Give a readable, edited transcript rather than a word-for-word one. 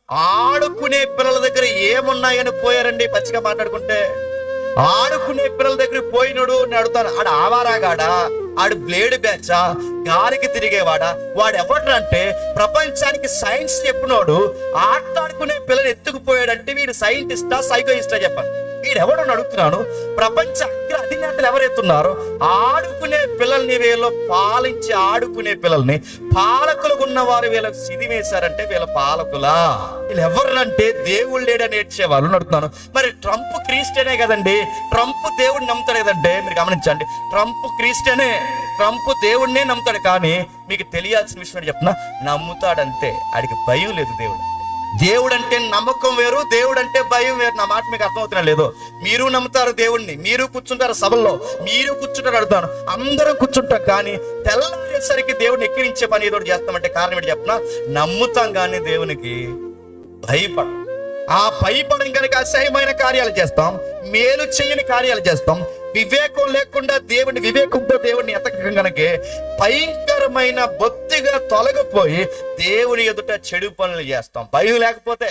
ఆడుకునే పిల్లల దగ్గర ఏమున్నాయని పోయారండి. పచ్చిగా మాట్లాడుకుంటే ఆడుకునే పిల్లల దగ్గర పోయినడు నేను అడుగుతాను, ఆడు ఆవారాగాడా, ఆడు బ్లేడ్ బ్యాచా, గాలికి తిరిగేవాడా, వాడు ఎవడంటే ప్రపంచానికి సైన్స్ చెప్పినోడు ఆడుకునే పిల్లలు ఎత్తుకుపోయాడంటే వీడు సైంటిస్టా సైకోయిస్టా చెప్పండి. వీడు ఎవడని అడుగుతున్నాను. ప్రపంచ అగ్ర అధినేతలు ఎవరెత్తున్నారు? ఆడుకునే పిల్లల్ని వీళ్ళు పాలించి ఆడుకునే పిల్లల్ని పాలకులు ఉన్నవారు వీళ్ళకి సిదివేశారంటే వీళ్ళ పాలకులా? వీళ్ళు ఎవరంటే దేవుడు లేడని ఏడ్చే వాళ్ళు అడుగుతున్నాను. మరి ట్రంప్ క్రిస్టియనే కదండి, ట్రంప్ దేవుడిని నమ్ముతాడు కదంటే. మీరు గమనించండి, ట్రంప్ క్రిస్టియనే, ట్రంప్ దేవుడినే నమ్ముతాడు. కానీ మీకు తెలియాల్సిన విషయం చెప్తున్నా, నమ్ముతాడంతే, ఆడికి భయం లేదు. దేవుడు అంటే నమ్మకం వేరు, దేవుడు అంటే భయం వేరు. నా మాట మీకు అర్థమవుతున్నా లేదో? మీరు నమ్ముతారు దేవుణ్ణి, మీరు కూర్చుంటారు సభల్లో, మీరు కూర్చుంటారు, అడుగుతాను అందరం కూర్చుంటాం. కానీ తెల్లారేసరికి దేవుడిని ఎక్కిరించే పని ఏదో చేస్తామంటే కారణం ఏంటి చెప్పిన? నమ్ముతాం కానీ దేవునికి భయపడం. ఆ భయపడం కనుక అసహ్యమైన కార్యాలు చేస్తాం, మేలు చేయని కార్యాలు చేస్తాం. వివేకం లేకుండా దేవుని, వివేకంతో దేవుడిని ఎతకం కనుక భయంకరమైన బొత్తిగా తొలగిపోయి దేవుని ఎదుట చెడు పనులు చేస్తాం. భయం లేకపోతే